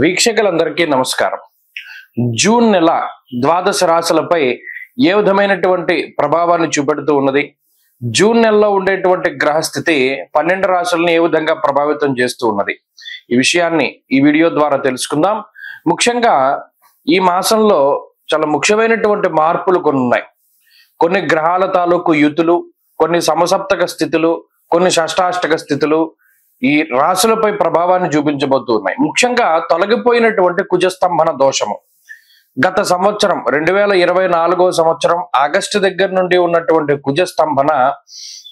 వీక్షకులందరికీ నమస్కారం. జూన్ నెల ద్వాదశ రాశులపై ఏ విధమైనటువంటి ప్రభావాన్ని చూపెడుతూ ఉన్నది, జూన్ నెలలో ఉండేటువంటి గ్రహస్థితి 12 రాశులను ఏ విధంగా ప్రభావితం చేస్తూ ఉన్నది, ఈ విషయాన్ని ఈ వీడియో ద్వారా తెలుసుకుందాం. ముఖ్యంగా ఈ మాసంలో చాలా ముఖ్యమైనటువంటి మార్పులు కొన్ని ఉన్నాయి. కొన్ని గ్రహాల తాలూకు యుతులు, కొన్ని సమసప్తక స్థితులు, కొన్ని షష్టాష్టక స్థితులు ఈ రాశులపై ప్రభావాన్ని చూపించబోతూ ఉన్నాయి. ముఖ్యంగా తొలగిపోయినటువంటి కుజస్తంభన దోషము గత సంవత్సరం 2024 సంవత్సరం ఆగస్టు దగ్గర నుండి ఉన్నటువంటి కుజస్తంభన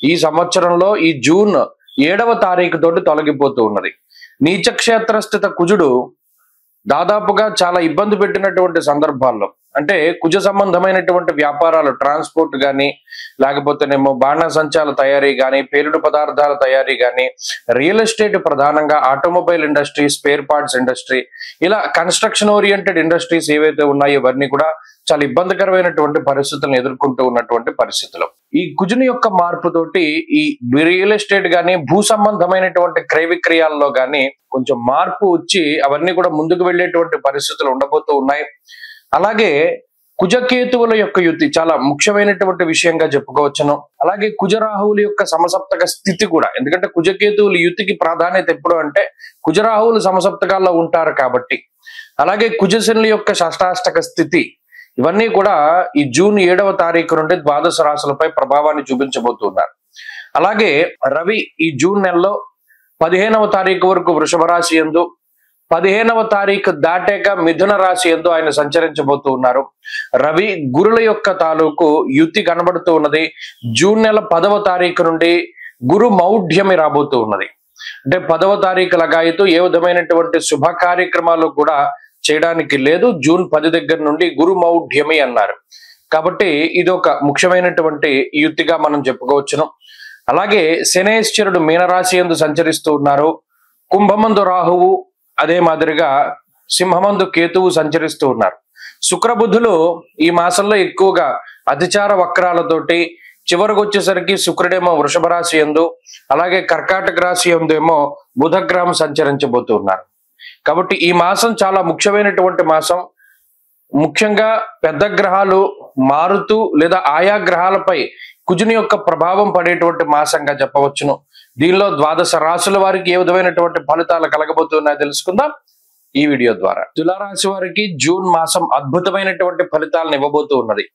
ఈ సంవత్సరంలో ఈ జూన్ 7వ తారీఖు తోటి తొలగిపోతూ ఉన్నది. నీచక్షేత్రస్థిత కుజుడు దాదాపుగా చాలా ఇబ్బంది పెట్టినటువంటి సందర్భాల్లో, అంటే కుజ సంబంధమైనటువంటి వ్యాపారాలు, ట్రాన్స్పోర్ట్ కానీ, లేకపోతేనేమో బాణసంచాల తయారీ కానీ, పేలుడు పదార్థాల తయారీ కానీ, రియల్ ఎస్టేట్ ప్రధానంగా automobile industry, spare parts industry, ఇలా కన్స్ట్రక్షన్ ఓరియంటెడ్ ఇండస్ట్రీస్ ఏవైతే ఉన్నాయో ఇవన్నీ కూడా చాలా ఇబ్బందికరమైనటువంటి పరిస్థితులను ఎదుర్కొంటూ ఉన్నటువంటి పరిస్థితులు. ఈ కుజుని యొక్క మార్పుతోటి ఈ రియల్ ఎస్టేట్ గానీ, భూ సంబంధమైనటువంటి క్రయ విక్రయాల్లో గానీ కొంచెం మార్పు వచ్చి అవన్నీ కూడా ముందుకు వెళ్ళేటువంటి పరిస్థితులు ఉండబోతూ ఉన్నాయి. అలాగే కుజకేతువుల యొక్క యుతి చాలా ముఖ్యమైనటువంటి విషయంగా చెప్పుకోవచ్చును. అలాగే కుజరాహువుల యొక్క సమసప్తక స్థితి కూడా, ఎందుకంటే కుజకేతువుల యుతికి ప్రాధాన్యత ఎప్పుడు అంటే కుజరాహువులు సమసప్తకాల్లో ఉంటారు కాబట్టి. అలాగే కుజశనుల యొక్క షష్టాష్టక స్థితి, ఇవన్నీ కూడా ఈ జూన్ 7వ తారీఖు నుండి ద్వాదశ రాశులపై ప్రభావాన్ని చూపించబోతున్నారు. అలాగే రవి ఈ జూన్ నెలలో 15వ తారీఖు వరకు వృషభ రాశి యందు, 15వ తారీఖు దాటాక మిథున రాశి యందు ఆయన సంచరించబోతూ ఉన్నారు. రవి గురుల యొక్క తాలూకు యుతి కనబడుతూ ఉన్నది. జూన్ నెల 10వ తారీఖు నుండి గురు మౌఢ్యమి రాబోతూ ఉన్నది. అంటే 10వ తారీఖు లగాయతూ ఏ విధమైనటువంటి శుభ కార్యక్రమాలు కూడా చేయడానికి లేదు. జూన్ 10 దగ్గర నుండి గురు మౌఢ్యమి అన్నారు కాబట్టి ఇది ఒక ముఖ్యమైనటువంటి యుతిగా మనం చెప్పుకోవచ్చును. అలాగే శనేశ్వరుడు మీనరాశి యందు సంచరిస్తూ ఉన్నారు. కుంభమందు రాహువు, అదే మాదిరిగా సింహమందు కేతువు సంచరిస్తూ ఉన్నారు. శుక్రబుధులు ఈ మాసంలో ఎక్కువగా అతిచార వక్రాలతోటి చివరికి వచ్చేసరికి శుక్రుడేమో వృషభ రాశి యందు, అలాగే కర్కాటక రాశి యందు ఏమో బుధగ్రహం సంచరించబోతూ ఉన్నారు. కాబట్టి ఈ మాసం చాలా ముఖ్యమైనటువంటి మాసం. ముఖ్యంగా పెద్ద గ్రహాలు మారుతూ లేదా ఆయా గ్రహాలపై కుజుని యొక్క ప్రభావం పడేటువంటి మాసంగా చెప్పవచ్చును. దీనిలో ద్వాదశ రాశుల వారికి ఏ విధమైనటువంటి ఫలితాలు కలగబోతున్నాయో తెలుసుకుందాం ఈ వీడియో ద్వారా. తులారాశి వారికి జూన్ మాసం అద్భుతమైనటువంటి ఫలితాలను ఇవ్వబోతూ ఉన్నది.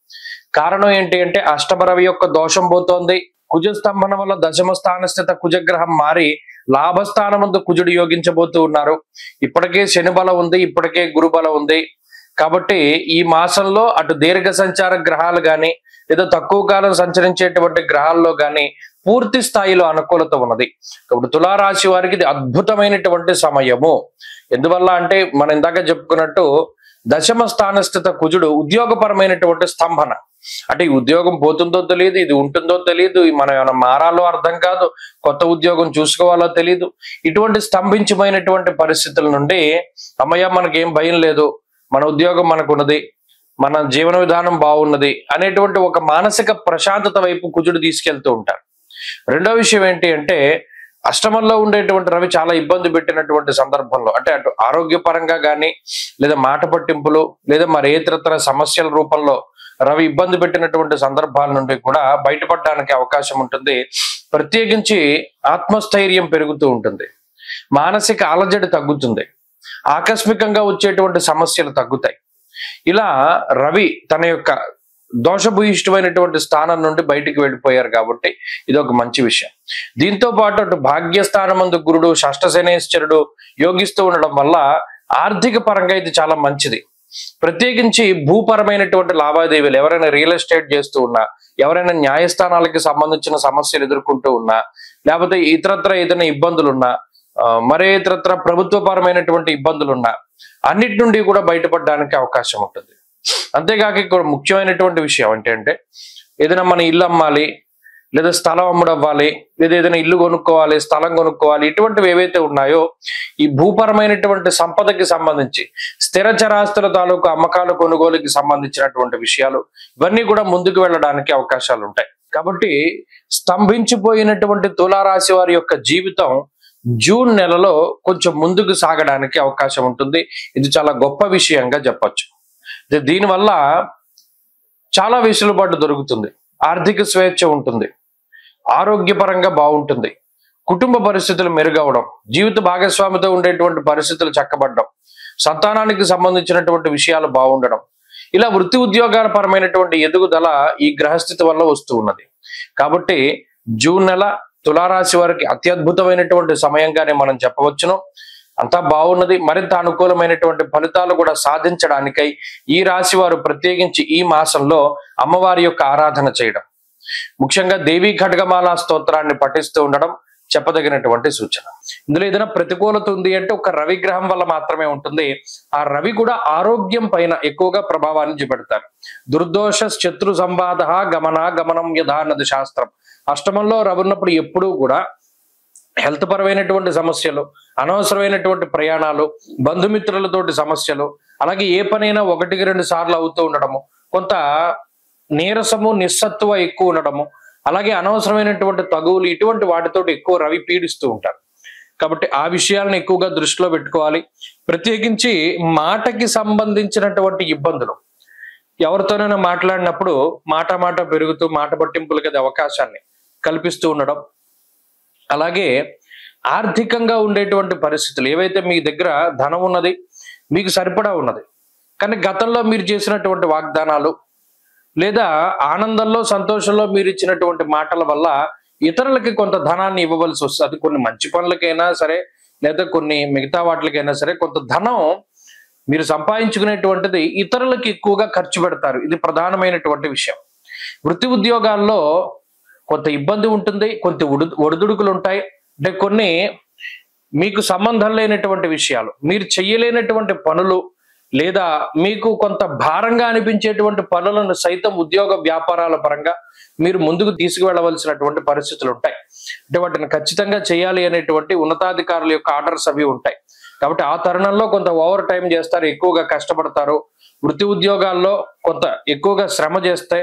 కారణం ఏంటి అంటే అష్టమ రవి యొక్క దోషం పోతోంది. కుజస్తంభన వల్ల దశమ స్థాన స్థిత కుజగ్రహం మారి లాభస్థానమందు కుజుడు యోగించబోతూ ఉన్నారు. ఇప్పటికే శని బలం ఉంది, ఇప్పటికే గురు బలం ఉంది. కాబట్టి ఈ మాసంలో అటు దీర్ఘ సంచార గ్రహాలు గాని లేదా తక్కువ కాలం సంచరించేటువంటి గ్రహాల్లో గాని పూర్తి స్థాయిలో అనుకూలత ఉన్నది. కాబట్టి తులారాశి వారికి ఇది అద్భుతమైనటువంటి సమయము. ఎందువల్ల అంటే మనం ఇందాక చెప్పుకున్నట్టు దశమ స్థానస్థిత కుజుడు ఉద్యోగపరమైనటువంటి స్తంభన, అంటే ఈ ఉద్యోగం పోతుందో తెలియదు, ఇది ఉంటుందో తెలియదు, మనం ఏమైనా మారాలో అర్థం కాదు, కొత్త ఉద్యోగం చూసుకోవాలో తెలియదు. ఇటువంటి స్తంభించమైనటువంటి పరిస్థితుల నుండి అమ్మయ్య మనకేం భయం లేదు, మన ఉద్యోగం మనకున్నది, మన జీవన విధానం బాగున్నది అనేటువంటి ఒక మానసిక ప్రశాంతత వైపు కుజుడు తీసుకెళ్తూ ఉంటారు. రెండో విషయం ఏంటి అంటే అష్టమంలో ఉండేటువంటి రవి చాలా ఇబ్బంది పెట్టినటువంటి సందర్భంలో, అంటే అటు ఆరోగ్యపరంగా కానీ లేదా మాట పట్టింపులు లేదా మరి ఇతరత్ర సమస్యల రూపంలో రవి ఇబ్బంది పెట్టినటువంటి సందర్భాల నుండి కూడా బయటపడడానికి అవకాశం ఉంటుంది. ప్రత్యేకించి ఆత్మస్థైర్యం పెరుగుతూ ఉంటుంది, మానసిక అలజడి తగ్గుతుంది, ఆకస్మికంగా వచ్చేటువంటి సమస్యలు తగ్గుతాయి. ఇలా రవి తన యొక్క దోషభూయిష్టమైనటువంటి స్థానం నుండి బయటికి వెళ్ళిపోయారు కాబట్టి ఇది ఒక మంచి విషయం. దీంతో పాటు అటు భాగ్యస్థానమందు గురుడు షష్ఠ శనేశ్వరుడు యోగిస్తూ ఉండడం వల్ల ఆర్థిక పరంగా ఇది చాలా మంచిది. ప్రత్యేకించి భూపరమైనటువంటి లావాదేవీలు, ఎవరైనా రియల్ ఎస్టేట్ చేస్తూ ఉన్నా, ఎవరైనా న్యాయస్థానాలకి సంబంధించిన సమస్యలు ఎదుర్కొంటూ ఉన్నా, లేకపోతే ఇతరత్ర ఏదైనా ఇబ్బందులున్నా, మరే ఇతరత్ర ప్రభుత్వపరమైనటువంటి ఇబ్బందులున్నా అన్నిటి నుండి కూడా బయటపడడానికి అవకాశం ఉంటుంది. అంతేకాక ఇక్కడ ముఖ్యమైనటువంటి విషయం అంటే ఏదైనా మన ఇల్లు అమ్మాలి, లేదా స్థలం అమ్ముడవ్వాలి, లేదా ఏదైనా ఇల్లు కొనుక్కోవాలి, స్థలం కొనుక్కోవాలి, ఇటువంటివి ఏవైతే ఉన్నాయో ఈ భూపరమైనటువంటి సంపదకి సంబంధించి స్థిర చరాస్తుల తాలూకు అమ్మకాలు కొనుగోలుకి సంబంధించినటువంటి విషయాలు ఇవన్నీ కూడా ముందుకు వెళ్ళడానికి అవకాశాలు ఉంటాయి. కాబట్టి స్తంభించిపోయినటువంటి తులారాశి వారి యొక్క జీవితం జూన్ నెలలో కొంచెం ముందుకు సాగడానికి అవకాశం ఉంటుంది. ఇది చాలా గొప్ప విషయంగా చెప్పొచ్చు. దీనివల్ల చాలా వెసులుబాటు దొరుకుతుంది. ఆర్థిక స్వేచ్ఛ ఉంటుంది, ఆరోగ్యపరంగా బాగుంటుంది, కుటుంబ పరిస్థితులు మెరుగవడం, జీవిత భాగస్వామితో ఉండేటువంటి పరిస్థితులు చక్కబడడం, సంతానానికి సంబంధించినటువంటి విషయాలు బాగుండడం, ఇలా వృత్తి ఉద్యోగాల పరమైనటువంటి ఎదుగుదల ఈ గ్రహస్థితి వల్ల వస్తూ ఉన్నది. కాబట్టి జూన్ నెల తులారాశి వారికి అత్యద్భుతమైనటువంటి సమయంగానే మనం చెప్పవచ్చును. అంతా బాగున్నది. మరింత అనుకూలమైనటువంటి ఫలితాలు కూడా సాధించడానికై ఈ రాశి వారు ప్రత్యేకించి ఈ మాసంలో అమ్మవారి యొక్క ఆరాధన చేయడం, ముఖ్యంగా దేవీ ఖడ్గమాల స్తోత్రాన్ని పఠిస్తూ ఉండడం చెప్పదగినటువంటి సూచన. ఇందులో ఏదైనా ప్రతికూలత ఉంది అంటే ఒక రవి గ్రహం వల్ల మాత్రమే ఉంటుంది. ఆ రవి కూడా ఆరోగ్యం పైన ఎక్కువగా ప్రభావాన్ని చూపెడతారు. దుర్దోష శత్రు సంవాద గమనం యథా అన్నది శాస్త్రం. అష్టమంలో రవి ఉన్నప్పుడు ఎప్పుడూ కూడా హెల్త్ పరమైనటువంటి సమస్యలు, అనవసరమైనటువంటి ప్రయాణాలు, బంధుమిత్రులతోటి సమస్యలు, అలాగే ఏ పనైనా 1-2 సార్లు అవుతూ ఉండడము, కొంత నీరసము నిస్సత్వ ఎక్కువ ఉండడము, అలాగే అనవసరమైనటువంటి తగువులు, ఇటువంటి వాటితోటి ఎక్కువ రవి పీడిస్తూ ఉంటారు. కాబట్టి ఆ విషయాలను ఎక్కువగా దృష్టిలో పెట్టుకోవాలి. ప్రత్యేకించి మాటకి సంబంధించినటువంటి ఇబ్బందులు, ఎవరితోనైనా మాట్లాడినప్పుడు మాట పెరుగుతూ మాట పట్టింపులకి అది అవకాశాన్ని కల్పిస్తూ ఉండడం, అలాగే ఆర్థికంగా ఉండేటువంటి పరిస్థితులు, ఏవైతే మీ దగ్గర ధనం ఉన్నది, మీకు సరిపడా ఉన్నది, కానీ గతంలో మీరు చేసినటువంటి వాగ్దానాలు లేదా ఆనందంలో సంతోషంలో మీరు ఇచ్చినటువంటి మాటల వల్ల ఇతరులకి కొంత ధనాన్ని ఇవ్వవలసి వస్తుంది. అది కొన్ని మంచి పనులకైనా సరే, లేదా కొన్ని మిగతా వాటికైనా సరే, కొంత ధనం మీరు సంపాదించుకునేటువంటిది ఇతరులకి ఎక్కువగా ఖర్చు పెడతారు. ఇది ప్రధానమైనటువంటి విషయం. వృత్తి ఉద్యోగాల్లో కొంత ఇబ్బంది ఉంటుంది, కొంత ఒడిదుడుకులు ఉంటాయి. అంటే కొన్ని మీకు సంబంధం లేనటువంటి విషయాలు, మీరు చెయ్యలేనటువంటి పనులు, లేదా మీకు కొంత భారంగా అనిపించేటువంటి పనులను సైతం ఉద్యోగ వ్యాపారాల పరంగా మీరు ముందుకు తీసుకువెళ్ళవలసినటువంటి పరిస్థితులు ఉంటాయి. అంటే వాటిని ఖచ్చితంగా చేయాలి అనేటువంటి ఉన్నతాధికారుల యొక్క ఆర్డర్స్ అవి ఉంటాయి. కాబట్టి ఆ తరుణంలో కొంత ఓవర్ టైం చేస్తారు, ఎక్కువగా కష్టపడతారు. వృత్తి ఉద్యోగాల్లో కొంత ఎక్కువగా శ్రమ చేస్తే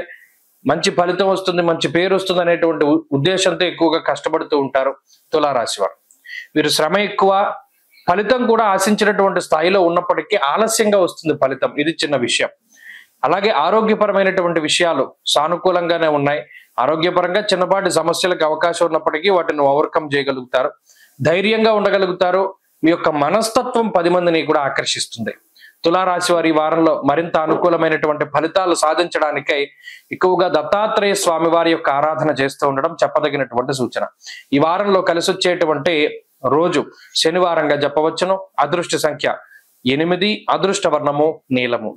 మంచి ఫలితం వస్తుంది, మంచి పేరు వస్తుంది అనేటువంటి ఉద్దేశంతో ఎక్కువగా కష్టపడుతూ ఉంటారు తులారాశి వారు. వీరు శ్రమ ఎక్కువ, ఫలితం కూడా ఆశించినటువంటి స్థాయిలో ఉన్నప్పటికీ ఆలస్యంగా వస్తుంది ఫలితం. ఇది చిన్న విషయం. అలాగే ఆరోగ్యపరమైనటువంటి విషయాలు సానుకూలంగానే ఉన్నాయి. ఆరోగ్యపరంగా చిన్నపాటి సమస్యలకు అవకాశం ఉన్నప్పటికీ వాటిని ఓవర్కమ్ చేయగలుగుతారు, ధైర్యంగా ఉండగలుగుతారు. మీ యొక్క మనస్తత్వం 10 మందిని కూడా ఆకర్షిస్తుంది. తులారాశి వారి వారంలో మరింత అనుకూలమైనటువంటి ఫలితాలు సాధించడానికై ఎక్కువగా దత్తాత్రేయ స్వామి వారి యొక్క ఆరాధన చేస్తూ ఉండడం చెప్పదగినటువంటి సూచన. ఈ వారంలో కలిసి వచ్చేటువంటి రోజు శనివారంగా చెప్పవచ్చును. అదృష్ట సంఖ్య 8, అదృష్ట వర్ణము నీలము.